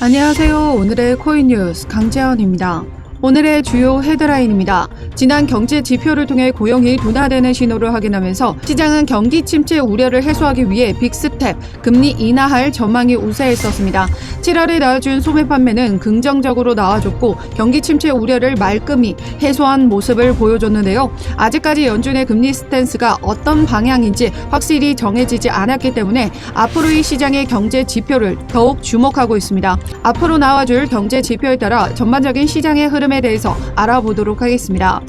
안녕하세요. 오늘의 코인 뉴스 강재원입니다. 오늘의 주요 헤드라인입니다. 지난 경제 지표를 통해 고용이 둔화되는 신호를 확인하면서 시장은 경기 침체 우려를 해소하기 위해 빅스텝, 금리 인하할 전망이 우세했었습니다. 7월에 나와준 소매 판매는 긍정적으로 나와줬고 경기 침체 우려를 말끔히 해소한 모습을 보여줬는데요. 아직까지 연준의 금리 스탠스가 어떤 방향인지 확실히 정해지지 않았기 때문에 앞으로의 시장의 경제 지표를 더욱 주목하고 있습니다. 앞으로 나와줄 경제 지표에 따라 전반적인 시장의 흐름에 대해서 알아보도록 하겠습니다.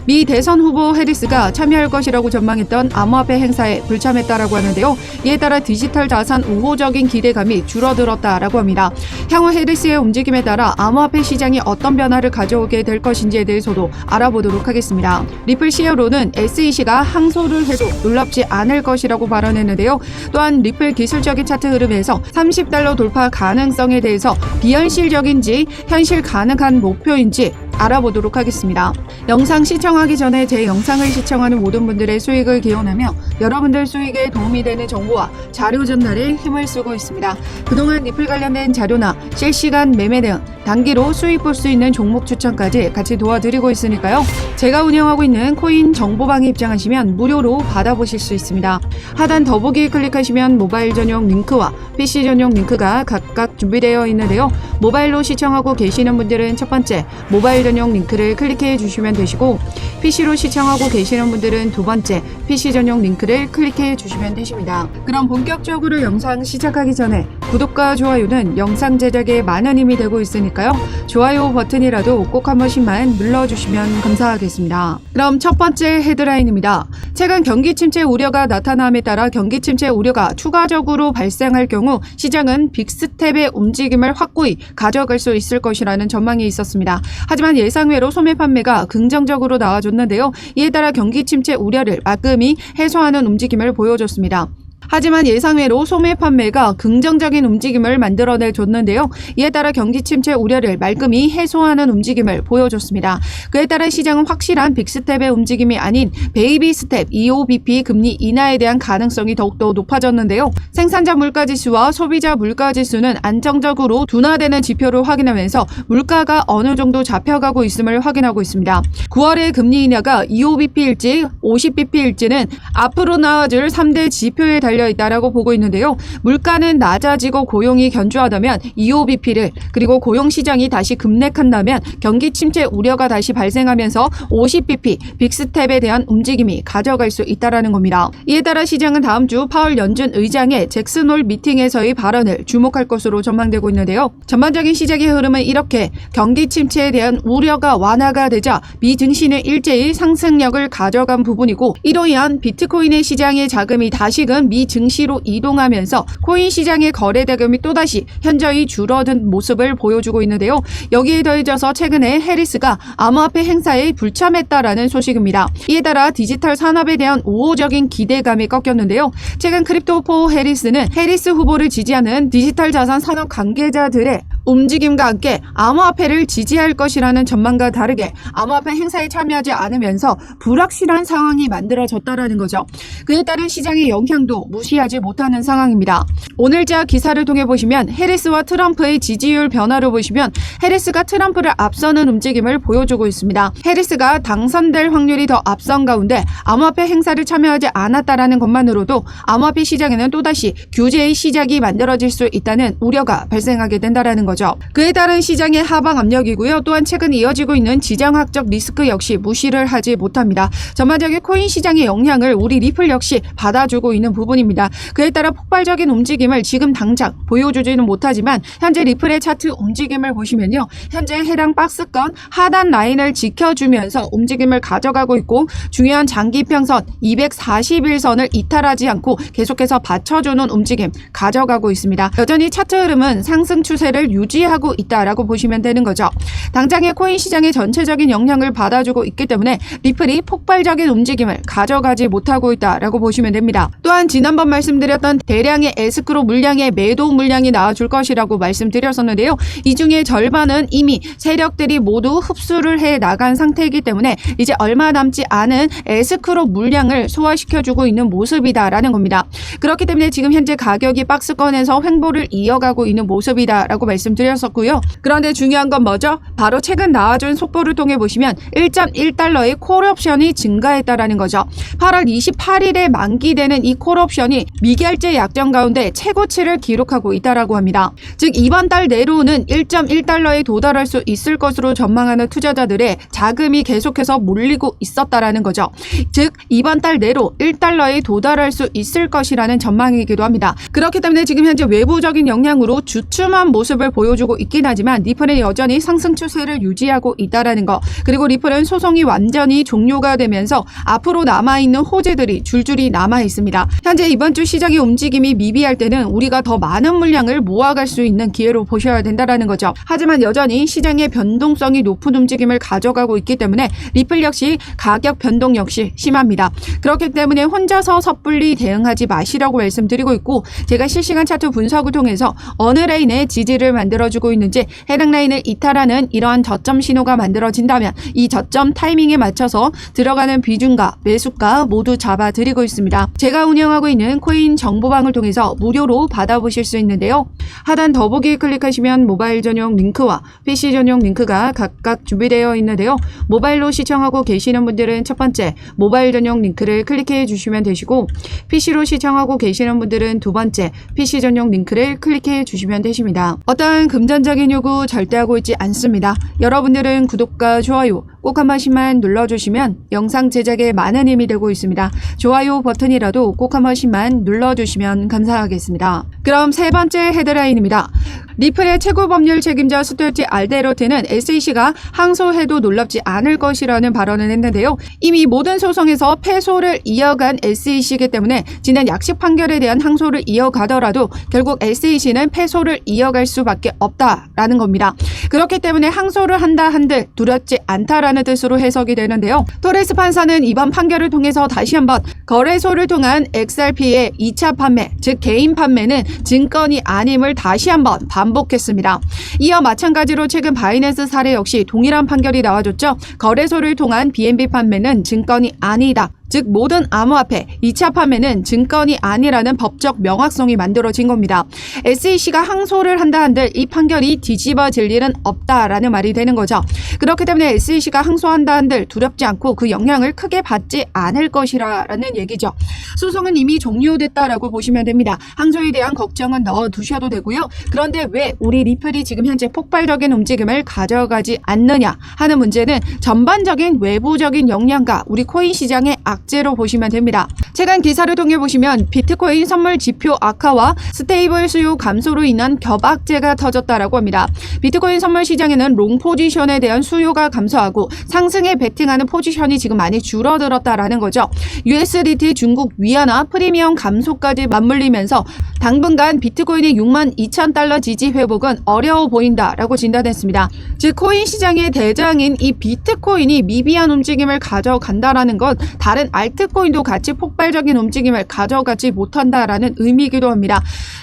미 대선 후보 해리스가 참여할 것이라고 전망했던 암호화폐 행사에 불참했다라고 하는데요. 이에 따라 디지털 자산 우호적인 기대감이 줄어들었다라고 합니다. 향후 해리스의 움직임에 따라 암호화폐 시장이 어떤 변화를 가져오게 될 것인지에 대해서도 알아보도록 하겠습니다. 리플 CEO로는 SEC가 항소를 해도 놀랍지 않을 것이라고 발언했는데요. 또한 리플 기술적인 차트 흐름에서 $30 돌파 가능성에 대해서 비현실적인지 현실 가능한 목표인지 알아보도록 하겠습니다. 영상 시청하기 전에 제 영상을 시청하는 모든 분들의 수익을 기원하며 여러분들 수익에 도움이 되는 정보와 자료 전달에 힘을 쓰고 있습니다. 그동안 리플 관련된 자료나 실시간 매매 등 단기로 수익 볼 수 있는 종목 추천까지 같이 도와드리고 있으니까요. 제가 운영하고 있는 코인 정보방에 입장하시면 무료로 받아보실 수 있습니다. 하단 더보기 클릭하시면 모바일 전용 링크와 PC 전용 링크가 각각 준비되어 있는데요. 모바일로 시청하고 계시는 분들은 첫 번째 모바일 전용 링크를 클릭해 주시면 되시고 PC로 시청하고 계시는 분들은 두 번째 PC 전용 링크를 클릭해 주시면 되십니다. 그럼 본격적으로 영상 시작하기 전에 구독과 좋아요는 영상 제작에 많은 힘이 되고 있으니까요. 좋아요 버튼이라도 꼭 한 번씩만 눌러주시면 감사하겠습니다. 그럼 첫 번째 헤드라인입니다. 최근 경기 침체 우려가 나타남에 따라 경기 침체 우려가 추가적으로 발생할 경우 시장은 빅스텝의 움직임을 확고히 가져갈 수 있을 것이라는 전망이 있었습니다. 하지만 예상외로 소매 판매가 긍정적으로 나와줬는데요. 이에 따라 경기 침체 우려를 말끔히 해소하는 움직임을 보여줬습니다. 하지만 예상외로 소매 판매가 긍정적인 움직임을 만들어내줬는데요. 이에 따라 경기 침체 우려를 말끔히 해소하는 움직임을 보여줬습니다. 그에 따라 시장은 확실한 빅스텝의 움직임이 아닌 베이비 스텝 25bp 금리 인하에 대한 가능성이 더욱더 높아졌는데요. 생산자 물가지수와 소비자 물가지수는 안정적으로 둔화되는 지표를 확인하면서 물가가 어느 정도 잡혀가고 있음을 확인하고 있습니다. 9월의 금리 인하가 25bp일지 50bp일지는 앞으로 나와줄 3대 지표에 달려 있다라고 보고 있는데요. 물가는 낮아지고 고용이 견조하다면 25bp를 그리고 고용 시장이 다시 급락한다면 경기 침체 우려가 다시 발생하면서 50bp 빅스텝에 대한 움직임이 가져갈 수 있다라는 겁니다. 이에 따라 시장은 다음 주 파월 연준 의장의 잭슨홀 미팅에서의 발언을 주목할 것으로 전망되고 있는데요. 전반적인 시장의 흐름은 이렇게 경기 침체에 대한 우려가 완화가 되자 미 증시는 일제히 상승력을 가져간 부분이고 이로 인한 비트코인의 시장의 자금이 다시금 미 증시로 이동하면서 코인 시장의 거래 대금이 또다시 현저히 줄어든 모습을 보여주고 있는데요. 여기에 더해져서 최근에 해리스가 암호화폐 행사에 불참했다라는 소식입니다. 이에 따라 디지털 산업에 대한 우호적인 기대감이 꺾였는데요. 최근 크립토포 해리스는 해리스 후보를 지지하는 디지털 자산 산업 관계자들의 움직임과 함께 암호화폐를 지지할 것이라는 전망과 다르게 암호화폐 행사에 참여하지 않으면서 불확실한 상황이 만들어졌다라는 거죠. 그에 따른 시장의 영향도 무시하지 못하는 상황입니다. 오늘자 기사를 통해 보시면 해리스와 트럼프의 지지율 변화를 보시면 해리스가 트럼프를 앞서는 움직임을 보여주고 있습니다. 해리스가 당선될 확률이 더 앞선 가운데 암호화폐 행사를 참여하지 않았다라는 것만으로도 암호화폐 시장에는 또다시 규제의 시작이 만들어질 수 있다는 우려가 발생하게 된다라는 거죠. 그에 따른 시장의 하방 압력이고요. 또한 최근 이어지고 있는 지정학적 리스크 역시 무시를 하지 못합니다. 전반적인 코인 시장의 영향을 우리 리플 역시 받아주고 있는 부분입니다. 그에 따라 폭발적인 움직임을 지금 당장 보여주지는 못하지만 현재 리플의 차트 움직임을 보시면요. 현재 해당 박스권 하단 라인을 지켜주면서 움직임을 가져가고 있고 중요한 장기평선 241선을 이탈하지 않고 계속해서 받쳐주는 움직임 가져가고 있습니다. 여전히 차트 흐름은 상승 추세를 유지하고 있다라고 보시면 되는 거죠. 당장의 코인 시장의 전체적인 영향을 받아주고 있기 때문에 리플이 폭발적인 움직임을 가져가지 못하고 있다라고 보시면 됩니다. 또한 지난번 말씀드렸던 대량의 에스크로 물량의 매도 물량이 나와줄 것이라고 말씀드렸었는데요. 이 중에 절반은 이미 세력들이 모두 흡수를 해 나간 상태이기 때문에 이제 얼마 남지 않은 에스크로 물량을 소화시켜주고 있는 모습이다라는 겁니다. 그렇기 때문에 지금 현재 가격이 박스권에서 횡보를 이어가고 있는 모습이다라고 말씀드렸습니다. 말씀드렸었고요. 그런데 중요한 건 뭐죠? 바로 최근 나와준 속보를 통해 보시면 1.1달러의 콜옵션이 증가했다라는 거죠. 8월 28일에 만기되는 이 콜옵션이 미결제 약정 가운데 최고치를 기록하고 있다라고 합니다. 즉 이번 달 내로는 1.1달러에 도달할 수 있을 것으로 전망하는 투자자들의 자금이 계속해서 몰리고 있었다라는 거죠. 즉 이번 달 내로 1달러에 도달할 수 있을 것이라는 전망이기도 합니다. 그렇기 때문에 지금 현재 외부적인 영향으로 주춤한 모습을 보여주고 있긴 하지만 리플은 여전히 상승 추세를 유지하고 있다라는 거, 그리고 리플은 소송이 완전히 종료가 되면서 앞으로 남아있는 호재들이 줄줄이 남아있습니다. 현재 이번 주 시장의 움직임이 미비할 때는 우리가 더 많은 물량을 모아갈 수 있는 기회로 보셔야 된다라는 거죠. 하지만 여전히 시장의 변동성이 높은 움직임을 가져가고 있기 때문에 리플 역시 가격 변동 역시 심합니다. 그렇기 때문에 혼자서 섣불리 대응하지 마시라고 말씀드리고 있고, 제가 실시간 차트 분석을 통해서 어느 라인에 지지를 만들어주고 있는지 해당 라인을 이탈하는 이러한 저점 신호가 만들어진다면 이 저점 타이밍에 맞춰서 들어가는 비중과 매수가 모두 잡아드리고 있습니다. 제가 운영하고 있는 코인 정보방을 통해서 무료로 받아보실 수 있는데요. 하단 더보기 클릭하시면 모바일 전용 링크와 PC 전용 링크가 각각 준비되어 있는데요. 모바일로 시청하고 계시는 분들은 첫 번째 모바일 전용 링크를 클릭해 주시면 되시고, PC로 시청하고 계시는 분들은 두 번째 PC 전용 링크를 클릭해 주시면 되십니다. 어떠한 금전적인 요구 절대 하고 있지 않습니다. 여러분들은 구독과 좋아요 꼭 한 번씩만 눌러주시면 영상 제작에 많은 힘이 되고 있습니다. 좋아요 버튼이라도 꼭 한 번씩만 눌러주시면 감사하겠습니다. 그럼 세 번째 헤드라인입니다. 리플의 최고 법률 책임자 스튜어트 알데로트는 SEC가 항소해도 놀랍지 않을 것이라는 발언을 했는데요. 이미 모든 소송에서 패소를 이어간 SEC이기 때문에 지난 약식 판결에 대한 항소를 이어가더라도 결국 SEC는 패소를 이어갈 수밖에 없다라는 겁니다. 그렇기 때문에 항소를 한다 한들 두렵지 않다라는 뜻으로 해석이 되는데요. 토레스 판사는 이번 판결을 통해서 다시 한번 거래소를 통한 XRP의 2차 판매, 즉 개인 판매는 증권이 아님을 다시 한번 반복했습니다. 이어 마찬가지로 최근 바이낸스 사례 역시 동일한 판결이 나와줬죠. 거래소를 통한 BNB 판매는 증권이 아니다. 즉 모든 암호화폐 2차 판매는 증권이 아니라는 법적 명확성이 만들어진 겁니다. SEC가 항소를 한다 한들 이 판결이 뒤집어질 일은 없다라는 말이 되는 거죠. 그렇기 때문에 SEC가 항소한다 한들 두렵지 않고 그 영향을 크게 받지 않을 것이라는 얘기죠. 소송은 이미 종료됐다라고 보시면 됩니다. 항소에 대한 걱정은 넣어두셔도 되고요. 그런데 왜 우리 리플이 지금 현재 폭발적인 움직임을 가져가지 않느냐 하는 문제는 전반적인 외부적인 영향과 우리 코인 시장의 악재로 보시면 됩니다. 최근 기사를 통해 보시면 비트코인 선물 지표 악화와 스테이블 수요 감소로 인한 겹악재가 터졌다라고 합니다. 비트코인 선물 시장에는 롱 포지션에 대한 수요가 감소하고 상승에 베팅하는 포지션이 지금 많이 줄어들었다라는 거죠. USDT 중국 위안화 프리미엄 감소까지 맞물리면서 당분간 비트코인의 62,000달러 지지 회복은 어려워 보인다라고 진단했습니다. 즉 코인 시장의 대장인 이 비트코인이 미비한 움직임을 가져간다라는 건 다른 알트코인도 같이 폭발적인 움직임을 가져가지 못한다라는 의미이기도 합니다.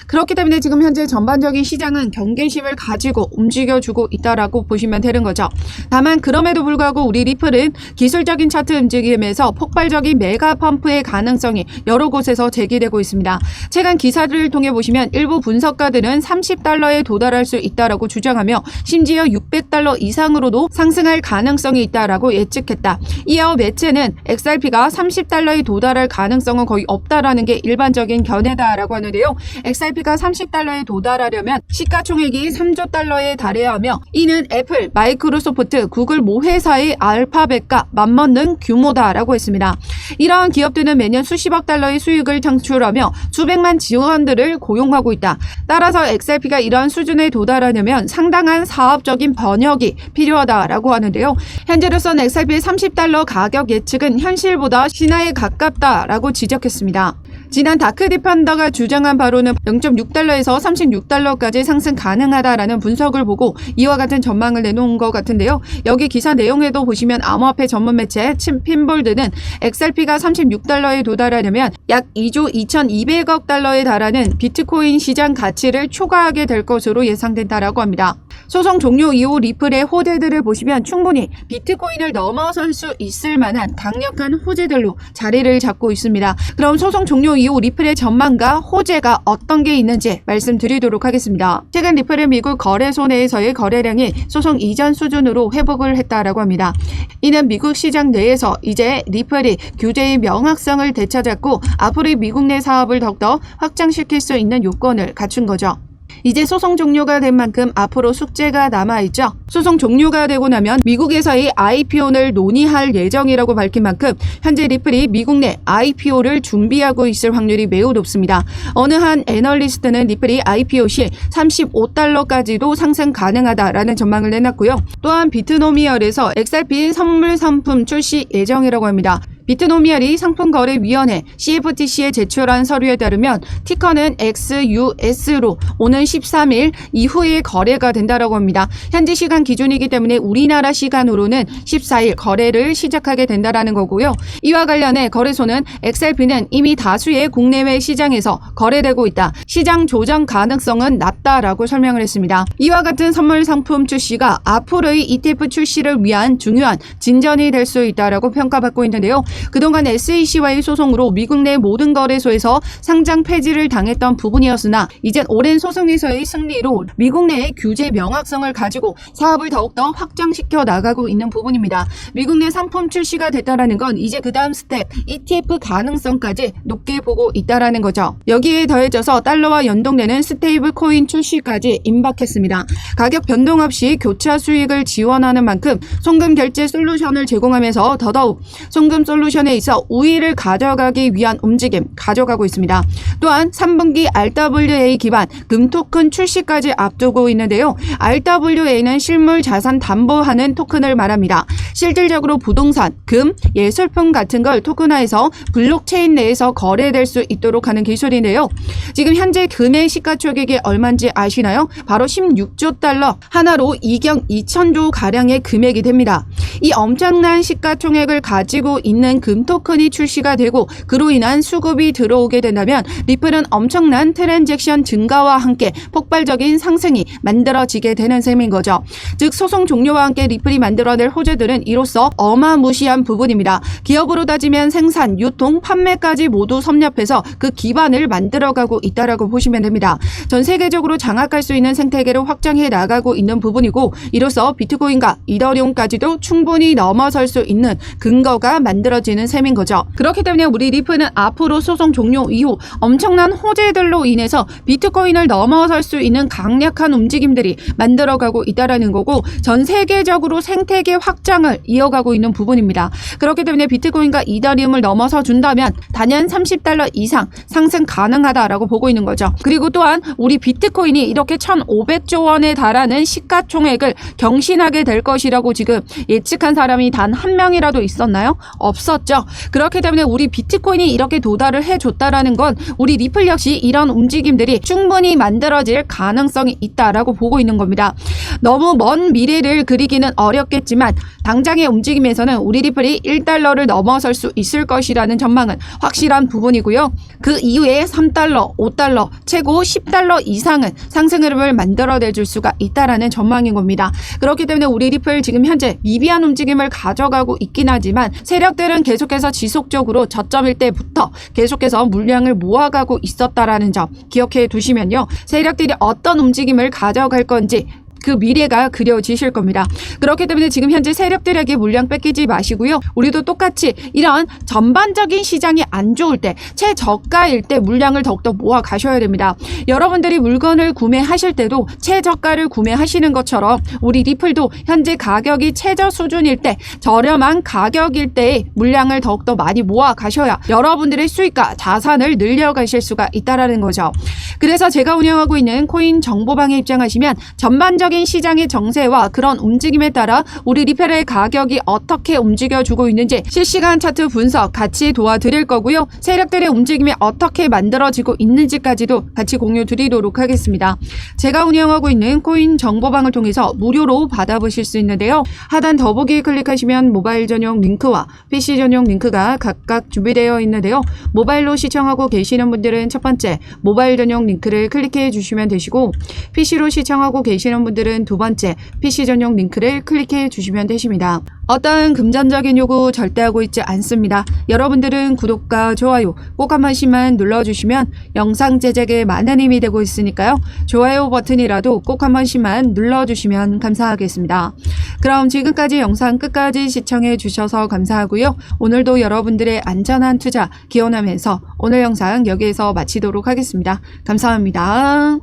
그렇기 때문에 지금 현재 전반적인 시장은 경계심을 가지고 움직여주고 있다라고 보시면 되는 거죠. 다만 그럼에도 불구하고 우리 리플은 기술적인 차트 움직임에서 폭발적인 메가 펌프의 가능성이 여러 곳에서 제기되고 있습니다. 최근 기사를 통해 보시면 일부 분석가들은 30달러에 도달할 수 있다라고 주장하며 심지어 600달러 이상으로도 상승할 가능성이 있다라고 예측했다. 이어 매체는 XRP가 30달러에 도달할 가능성은 거의 없다라는 게 일반적인 견해다라고 하는데요. XRP가 30달러에 도달하려면 시가총액이 3조 달러에 달해야 하며 이는 애플, 마이크로소프트, 구글 모회사의 알파벳과 맞먹는 규모다라고 했습니다. 이러한 기업들은 매년 수십억 달러의 수익을 창출하며 수백만 직원들을 고용하고 있다. 따라서 XRP가 이러한 수준에 도달하려면 상당한 사업적인 번역이 필요하다라고 하는데요. 현재로선 XRP의 30달러 가격 예측은 현실보다 신화에 가깝다라고 지적했습니다. 지난 다크 디펜더가 주장한 바로는 0.6달러에서 36달러까지 상승 가능하다라는 분석을 보고 이와 같은 전망을 내놓은 것 같은데요. 여기 기사 내용에도 보시면 암호화폐 전문 매체 핀볼드는 XRP가 36달러에 도달하려면 약 2조 2,200억 달러에 달하는 비트코인 시장 가치를 초과하게 될 것으로 예상된다라고 합니다. 소송 종료 이후 리플의 호재들을 보시면 충분히 비트코인을 넘어설 수 있을 만한 강력한 호재들로 자리를 잡고 있습니다. 그럼 소송 종료 이후 리플의 전망과 호재가 어떤 게 있는지 말씀드리도록 하겠습니다. 최근 리플의 미국 거래소 내에서의 거래량이 소송 이전 수준으로 회복을 했다라고 합니다. 이는 미국 시장 내에서 이제 리플이 규제의 명확성을 되찾았고 앞으로 미국 내 사업을 더욱더 확장시킬 수 있는 요건을 갖춘 거죠. 이제 소송 종료가 된 만큼 앞으로 숙제가 남아있죠. 소송 종료가 되고 나면 미국에서의 IPO를 논의할 예정이라고 밝힌 만큼 현재 리플이 미국 내 IPO를 준비하고 있을 확률이 매우 높습니다. 어느 한 애널리스트는 리플이 IPO 시 $35까지도 상승 가능하다라는 전망을 내놨고요. 또한 비트노미얼에서 XRP 선물 상품 출시 예정이라고 합니다. 비트노미얼이 상품거래위원회 CFTC에 제출한 서류에 따르면 티커는 XUS로 오는 13일 이후에 거래가 된다라고 합니다. 현지 시간 기준이기 때문에 우리나라 시간으로는 14일 거래를 시작하게 된다라는 거고요. 이와 관련해 거래소는 XRP는 이미 다수의 국내외 시장에서 거래되고 있다. 시장 조정 가능성은 낮다라고 설명을 했습니다. 이와 같은 선물 상품 출시가 앞으로의 ETF 출시를 위한 중요한 진전이 될 수 있다라고 평가받고 있는데요. 그동안 SEC와의 소송으로 미국 내 모든 거래소에서 상장 폐지를 당했던 부분이었으나 이젠 오랜 소송에서의 승리로 미국 내의 규제 명확성을 가지고 사업을 더욱더 확장시켜 나가고 있는 부분입니다. 미국 내 상품 출시가 됐다라는 건 이제 그 다음 스텝 ETF 가능성까지 높게 보고 있다라는 거죠. 여기에 더해져서 달러와 연동되는 스테이블 코인 출시까지 임박했습니다. 가격 변동 없이 교차 수익을 지원하는 만큼 송금 결제 솔루션을 제공하면서 더더욱 송금 솔루션에 있어 우위를 가져가기 위한 움직임 가져가고 있습니다. 또한 3분기 RWA 기반 금 토큰 출시까지 앞두고 있는데요. RWA는 실물 자산 담보하는 토큰을 말합니다. 실질적으로 부동산, 금, 예술품 같은 걸 토큰화해서 블록체인 내에서 거래될 수 있도록 하는 기술인데요. 지금 현재 금의 시가총액이 얼마인지 아시나요? 바로 16조 달러, 하나로 2경 2천조 가량의 금액이 됩니다. 이 엄청난 시가총액을 가지고 있는 금 토큰이 출시가 되고 그로 인한 수급이 들어오게 된다면 리플은 엄청난 트랜잭션 증가와 함께 폭발적인 상승이 만들어지게 되는 셈인 거죠. 즉 소송 종료와 함께 리플이 만들어낼 호재들은 이로써 어마무시한 부분입니다. 기업으로 따지면 생산, 유통, 판매까지 모두 섭렵해서 그 기반을 만들어가고 있다라고 보시면 됩니다. 전 세계적으로 장악할 수 있는 생태계를 확장해 나가고 있는 부분이고 이로써 비트코인과 이더리움까지도 충분히 넘어설 수 있는 근거가 만들어지는 셈인 거죠. 그렇기 때문에 우리 리플은 앞으로 소송 종료 이후 엄청난 호재들로 인해서 비트코인을 넘어설 수 있는 강력한 움직임들이 만들어가고 있다라는 거고 전 세계적으로 생태계 확장을 이어가고 있는 부분입니다. 그렇기 때문에 비트코인과 이더리움을 넘어서 준다면 단연 $30 이상 상승 가능하다라고 보고 있는 거죠. 그리고 또한 우리 비트코인이 이렇게 1,500조 원에 달하는 시가총액을 경신하게 될 것이라고 지금 예측한 사람이 단 한 명이라도 있었나요? 없었죠. 그렇기 때문에 우리 비트코인이 이렇게 도달을 해줬다라는 건 우리 리플 역시 이런 움직임들이 충분히 만들어질 가능성이 있다라고 보고 있는 겁니다. 너무 먼 미래를 그리기는 어렵겠지만 당장의 움직임에서는 우리 리플이 $1를 넘어설 수 있을 것이라는 전망은 확실한 부분이고요. 그 이후에 $3, $5, 최고 $10 이상은 상승 흐름을 만들어내줄 수가 있다라는 전망인 겁니다. 그렇기 때문에 우리 리플 지금 현재 미비한 움직임을 가져가고 있긴 하지만 세력들은 계속해서 지속적으로 저점일 때부터 계속해서 물량을 모아가고 있었다라는 점 기억해 두시면요. 세력들이 어떤 움직임을 가져갈 건지 그 미래가 그려지실 겁니다. 그렇기 때문에 지금 현재 세력들에게 물량 뺏기지 마시고요. 우리도 똑같이 이런 전반적인 시장이 안 좋을 때 최저가일 때 물량을 더욱더 모아 가셔야 됩니다. 여러분들이 물건을 구매하실 때도 최저가를 구매하시는 것처럼 우리 리플도 현재 가격이 최저 수준일 때 저렴한 가격일 때에 물량을 더욱더 많이 모아 가셔야 여러분들의 수익과 자산을 늘려가실 수가 있다라는 거죠. 그래서 제가 운영하고 있는 코인 정보방에 입장하시면 전반적인 시장의 정세와 그런 움직임에 따라 우리 리플의 가격이 어떻게 움직여주고 있는지 실시간 차트 분석 같이 도와드릴 거고요. 세력들의 움직임이 어떻게 만들어지고 있는지까지도 같이 공유 드리도록 하겠습니다. 제가 운영하고 있는 코인 정보방을 통해서 무료로 받아보실 수 있는데요. 하단 더보기 클릭하시면 모바일 전용 링크와 PC 전용 링크가 각각 준비되어 있는데요. 모바일로 시청하고 계시는 분들은 첫 번째 모바일 전용 링크를 클릭해 주시면 되시고 PC로 시청하고 계시는 분들은 분들은 두 번째 PC 전용 링크를 클릭해 주시면 되십니다. 어떤 금전적인 요구 절대 하고 있지 않습니다. 여러분들은 구독과 좋아요 꼭 한 번씩만 눌러주시면 영상 제작에 많은 힘이 되고 있으니까요. 좋아요 버튼이라도 꼭 한 번씩만 눌러주시면 감사하겠습니다. 그럼 지금까지 영상 끝까지 시청해 주셔서 감사하고요. 오늘도 여러분들의 안전한 투자 기원하면서 오늘 영상 여기에서 마치도록 하겠습니다. 감사합니다.